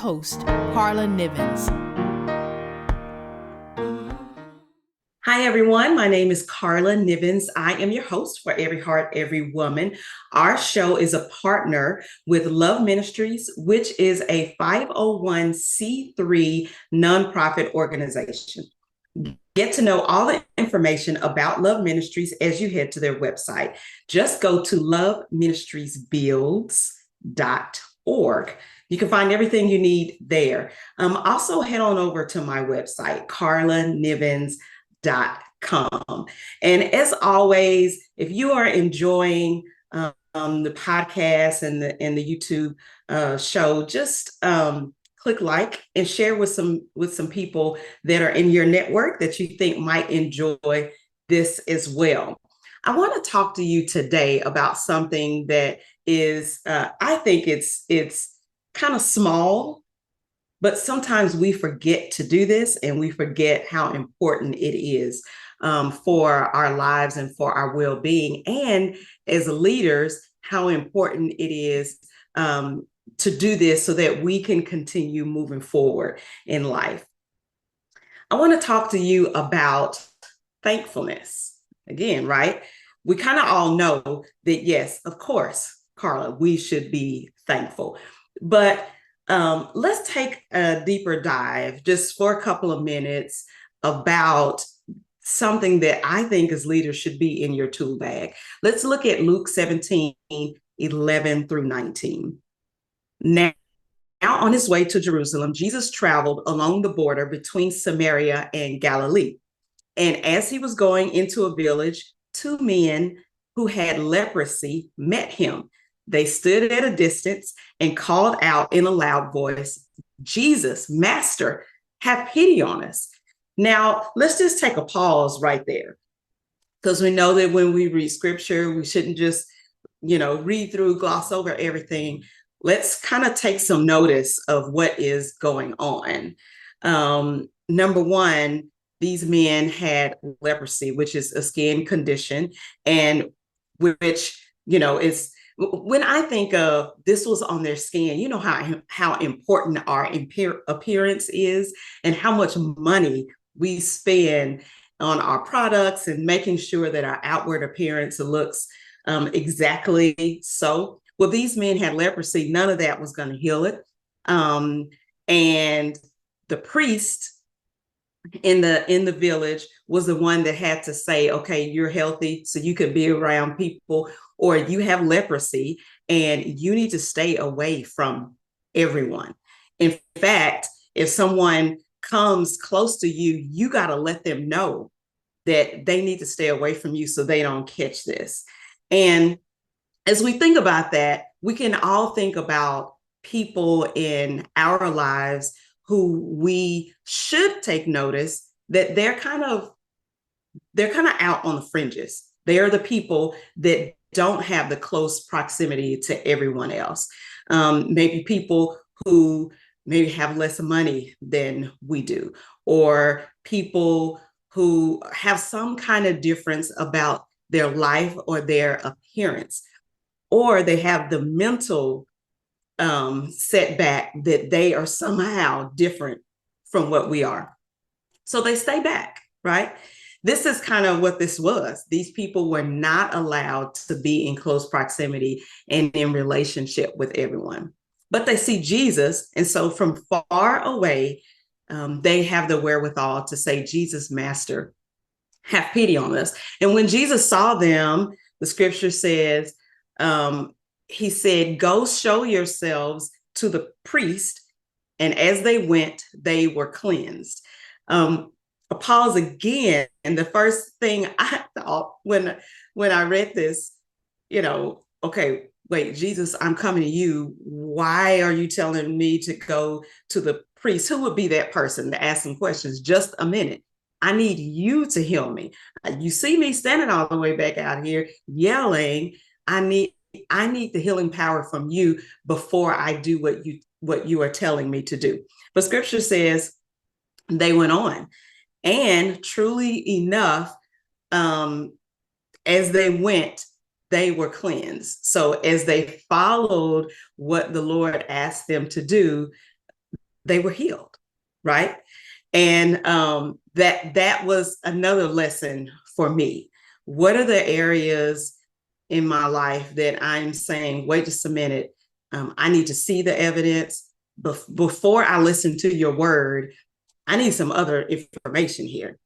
host, Karla Nivens. Hi, everyone. My name is Karla Nivens. I am your host for Every Heart, Every Woman. Our show is a partner with Love Ministries, which is a 501c3 nonprofit organization. Get to know all the information about Love Ministries as you head to their website. Just go to loveministriesbuilds.org. You can find everything you need there. Also, head on over to my website, karlanivens.com. And as always, if you are enjoying the podcast and the YouTube show, just click like and share with some people that are in your network that you think might enjoy this as well. I want to talk to you today about something that is, I think it's kind of small, but sometimes we forget to do this and we forget how important it is for our lives and for our well-being. And as leaders, how important it is to do this so that we can continue moving forward in life. I want to talk to you about thankfulness. Again, right? We kind of all know that, yes, of course, Karla, we should be thankful. But let's take a deeper dive just for a couple of minutes about something that I think as leaders should be in your tool bag. Let's look at Luke 17:11-19. Now, on his way to Jerusalem, Jesus traveled along the border between Samaria and Galilee. And as he was going into a village, two men who had leprosy met him. They stood at a distance and called out in a loud voice, "Jesus, Master, have pity on us." Now, let's just take a pause right there, because we know that when we read scripture, we shouldn't just, read through, gloss over everything. Let's kind of take some notice of what is going on. Number one, these men had leprosy, which is a skin condition, and which, is, when I think of this was on their skin, you know how important our appearance is and how much money we spend on our products and making sure that our outward appearance looks exactly so. Well, these men had leprosy. None of that was going to heal it. And the priest in the village was the one that had to say, okay, you're healthy, so you could be around people, or you have leprosy and you need to stay away from everyone. In fact, if someone comes close to you, you got to let them know that they need to stay away from you so they don't catch this. And as we think about that, we can all think about people in our lives who we should take notice that they're kind of out on the fringes. They are the people that don't have the close proximity to everyone else. Maybe people who maybe have less money than we do, or people who have some kind of difference about their life or their appearance, or they have the mental setback that they are somehow different from what we are. So they stay back, right? This is kind of what this was. These people were not allowed to be in close proximity and in relationship with everyone. But they see Jesus, and so from far away, they have the wherewithal to say, "Jesus, Master, have pity on us." And when Jesus saw them, the scripture says, he said, "Go show yourselves to the priest." And as they went, they were cleansed. A pause again. And the first thing I thought when I read this, okay, wait, Jesus, I'm coming to you. Why are you telling me to go to the priest? Who would be that person to ask some questions? Just a minute. I need you to heal me. You see me standing all the way back out here yelling. I need the healing power from you before I do what you are telling me to do. But scripture says they went on, and truly enough, as they went, they were cleansed. So as they followed what the Lord asked them to do, they were healed, right? And that was another lesson for me. What are the areas in my life that I'm saying, wait just a minute, I need to see the evidence before I listen to your word. I need some other information here.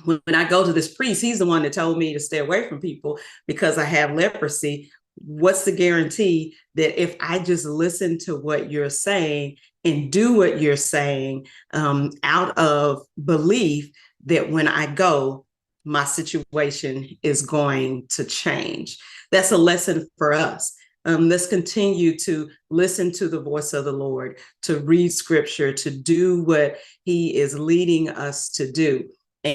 When I go to this priest, he's the one that told me to stay away from people because I have leprosy. What's the guarantee that if I just listen to what you're saying and do what you're saying out of belief, that when I go, my situation is going to change? That's a lesson for us. Let's continue to listen to the voice of the Lord, to read scripture, to do what he is leading us to do.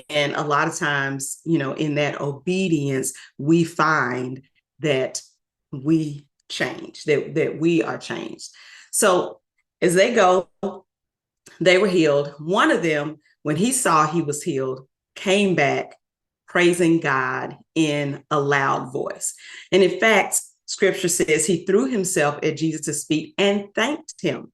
And a lot of times, in that obedience, we find that we change, that we are changed. So as they go, they were healed. One of them, when he saw he was healed, came back praising God in a loud voice. And in fact, scripture says he threw himself at Jesus' feet and thanked him.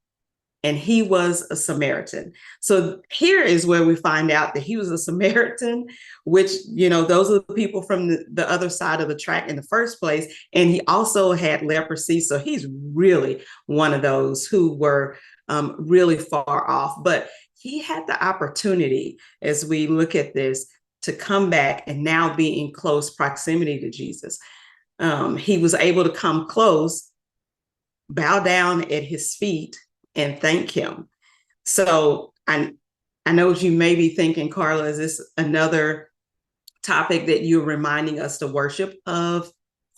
And he was a Samaritan. So here is where we find out that he was a Samaritan, which, those are the people from the other side of the track in the first place. And he also had leprosy. So he's really one of those who were really far off. But he had the opportunity, as we look at this, to come back and now be in close proximity to Jesus. He was able to come close, bow down at his feet, and thank him. So I know you may be thinking, Karla, is this another topic that you're reminding us to worship? Of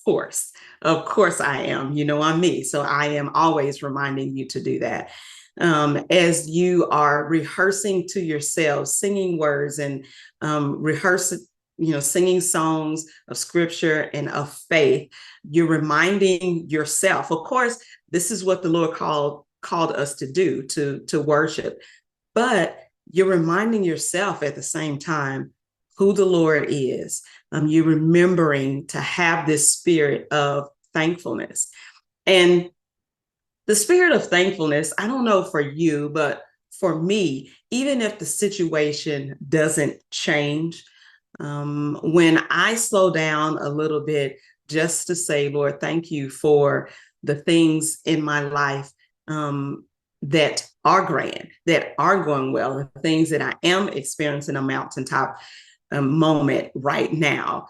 course I am. I'm me. So I am always reminding you to do that. As you are rehearsing to yourself, singing words and rehearsing, singing songs of scripture and of faith, you're reminding yourself. Of course, this is what the Lord called us to do, to worship, but you're reminding yourself at the same time who the Lord is. You're remembering to have this spirit of thankfulness. And the spirit of thankfulness, I don't know for you, but for me, even if the situation doesn't change, when I slow down a little bit just to say, Lord, thank you for the things in my life that are grand, that are going well, the things that I am experiencing a mountaintop moment right now.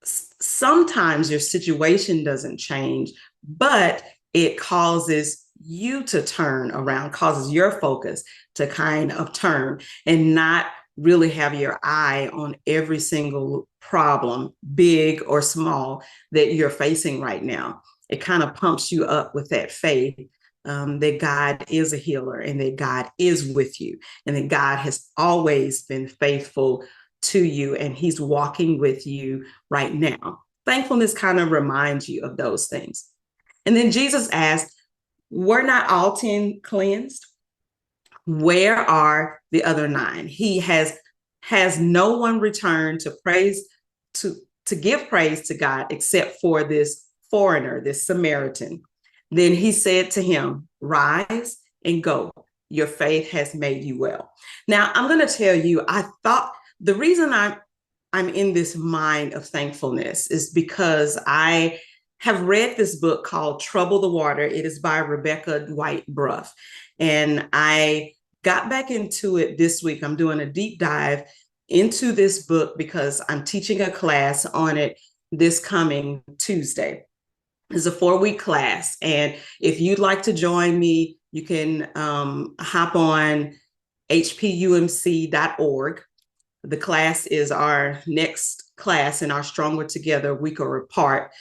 Sometimes your situation doesn't change, but it causes you to turn around, causes your focus to kind of turn and not really have your eye on every single problem, big or small, that you're facing right now. It kind of pumps you up with that faith that God is a healer and that God is with you and that God has always been faithful to you and he's walking with you right now. Thankfulness kind of reminds you of those things. And then Jesus asked, were not all 10 cleansed? Where are the other 9? He has no one returned to praise, to give praise to God except for this foreigner, this Samaritan. Then he said to him, rise and go. Your faith has made you well. Now, I'm going to tell you, I thought the reason I'm in this mind of thankfulness is because I have read this book called Trouble the Water. It is by Rebecca White-Bruff. And I got back into it this week. I'm doing a deep dive into this book because I'm teaching a class on it this coming Tuesday. It's a 4-week class. And if you'd like to join me, you can hop on hpumc.org. The class is our next class in our Stronger Together Week Apart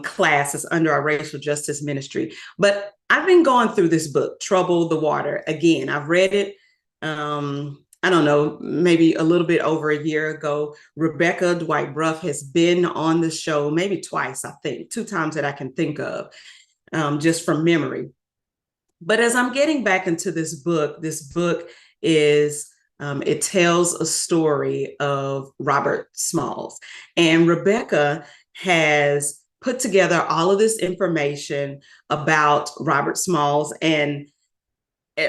class. Is under our racial justice ministry. But I've been going through this book, Trouble the Water. Again, I've read it, I don't know, maybe a little bit over a year ago. Rebecca White-Bruff has been on the show maybe twice, I think, 2 times that I can think of, just from memory. But as I'm getting back into this book is, it tells a story of Robert Smalls. And Rebecca has put together all of this information about Robert Smalls. And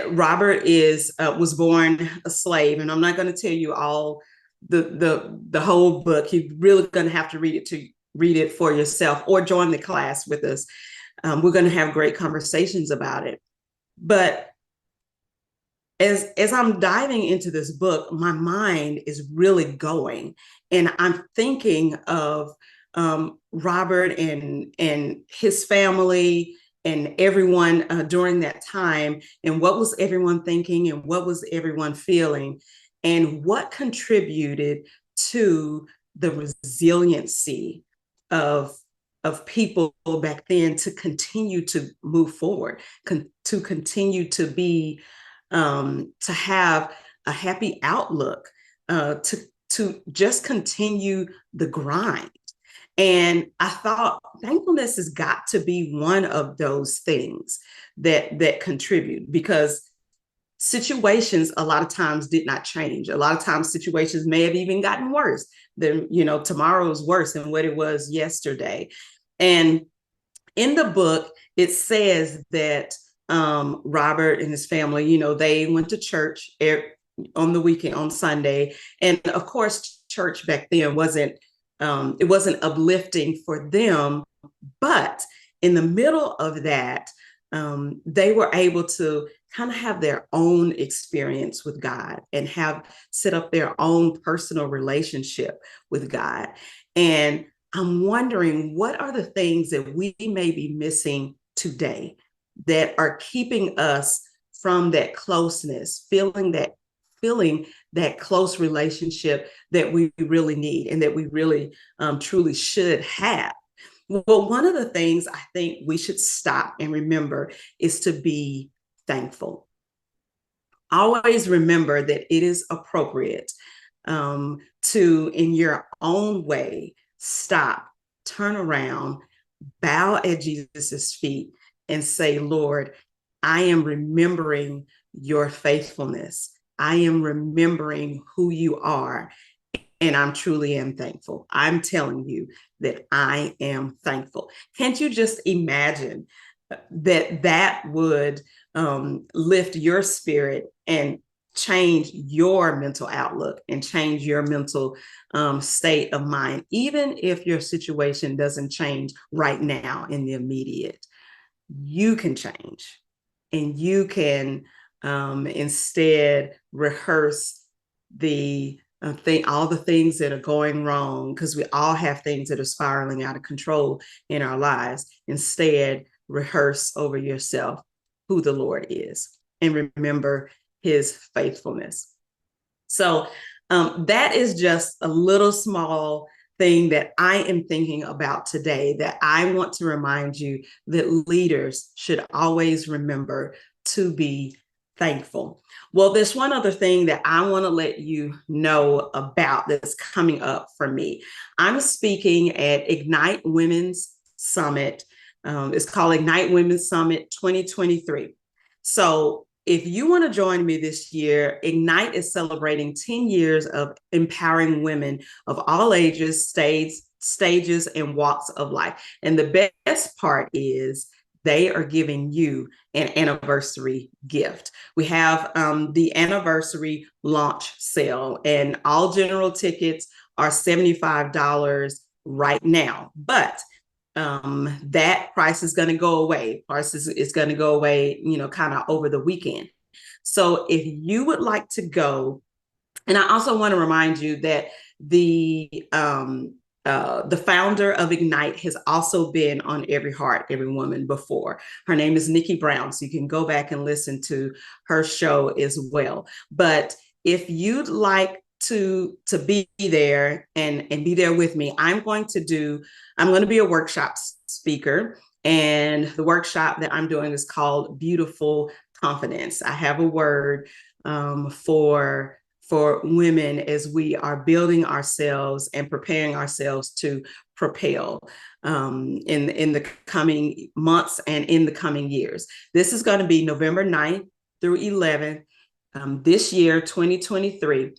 Robert was born a slave, and I'm not going to tell you all the whole book. You're really going to have to read it for yourself, or join the class with us. We're going to have great conversations about it. But as I'm diving into this book, my mind is really going, and I'm thinking of Robert and his family and everyone during that time, and what was everyone thinking, and what was everyone feeling, and what contributed to the resiliency of people back then to continue to move forward, to continue to be to have a happy outlook, to just continue the grind. And I thought thankfulness has got to be one of those things that contribute, because situations a lot of times did not change. A lot of times situations may have even gotten worse. Than, tomorrow is worse than what it was yesterday. And in the book, it says that Robert and his family, they went to church on the weekend, on Sunday. And of course, church back then wasn't uplifting for them. But in the middle of that, they were able to kind of have their own experience with God and set up their own personal relationship with God. And I'm wondering, what are the things that we may be missing today that are keeping us from that closeness, feeling that close relationship that we really need and that we really truly should have? Well, one of the things I think we should stop and remember is to be thankful. Always remember that it is appropriate to, in your own way, stop, turn around, bow at Jesus's feet, and say, Lord, I am remembering your faithfulness. I am remembering who you are, and I'm truly am thankful. I'm telling you that I am thankful. Can't you just imagine that would lift your spirit and change your mental outlook and change your mental state of mind, even if your situation doesn't change right now in the immediate? You can change, and you can instead rehearse all the things that are going wrong, because we all have things that are spiraling out of control in our lives. Instead, rehearse over yourself who the Lord is and remember his faithfulness. So that is just a little small thing that I am thinking about today, that I want to remind you that leaders should always remember to be thankful. Well, there's one other thing that I want to let you know about that's coming up for me. I'm speaking at Ignite Women's Summit. It's called Ignite Women's Summit 2023. So if you want to join me this year, Ignite is celebrating 10 years of empowering women of all ages, stages, and walks of life. And the best part is they are giving you an anniversary gift. We have the anniversary launch sale, and all general tickets are $75 right now. But that price is going to go away. Price is going to go away, kind of over the weekend. So if you would like to go, and I also want to remind you that the founder of Ignite has also been on Every Heart, Every Woman before. Her name is Nikki Brown, so you can go back and listen to her show as well. But if you'd like to be there and be there with me, I'm going to be a workshop speaker, and the workshop that I'm doing is called Beautiful Confidence. I have a word for women as we are building ourselves and preparing ourselves to propel in the coming months and in the coming years. This is going to be November 9th through 11th this year, 2023.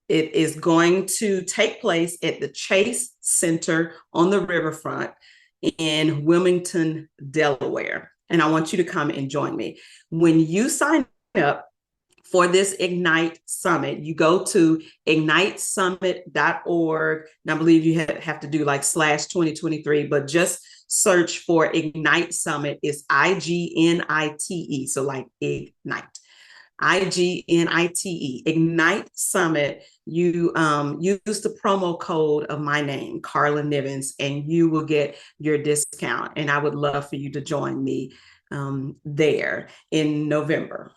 It is going to take place at the Chase Center on the riverfront in Wilmington, Delaware. And I want you to come and join me. When you sign up for this Ignite Summit, you go to ignitesummit.org. And I believe you have to do like /2023, but just search for Ignite Summit. It's IGNITE. So like Ignite. IGNITE, Ignite Summit. You use the promo code of my name, Karla Nivens, and you will get your discount. And I would love for you to join me there in November.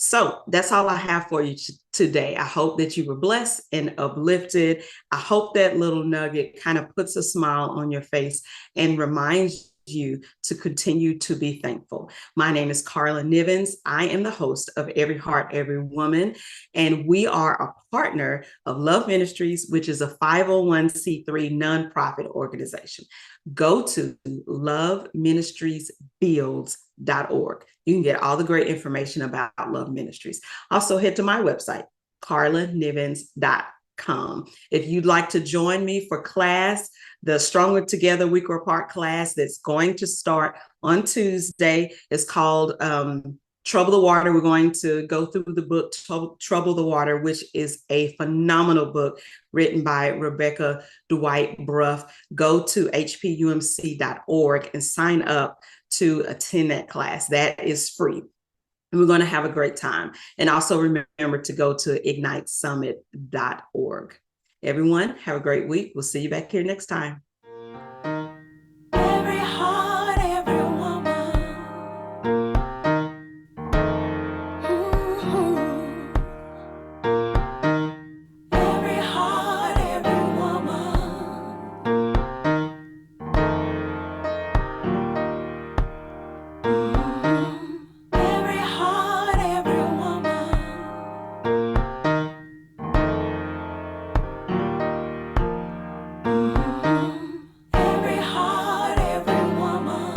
So that's all I have for you today. I hope that you were blessed and uplifted. I hope that little nugget kind of puts a smile on your face and reminds you to continue to be thankful. My name is Karla Nivens. I am the host of Every Heart, Every Woman, and we are a partner of Love Ministries, which is a 501c3 nonprofit organization. Go to loveministriesbuilds.org. You can get all the great information about Love Ministries. Also, head to my website, karlanivens.com. If you'd like to join me for class, the Stronger Together Weaker Apart class that's going to start on Tuesday is called Trouble the Water. We're going to go through the book Trouble the Water, which is a phenomenal book written by Rebecca Dwight Bruff. Go to hpumc.org and sign up to attend that class. That is free. And we're going to have a great time. And also remember to go to ignitesummit.org. Everyone, have a great week. We'll see you back here next time. Every heart, every woman. Every heart, every woman. Every heart, every woman. Every heart, every woman.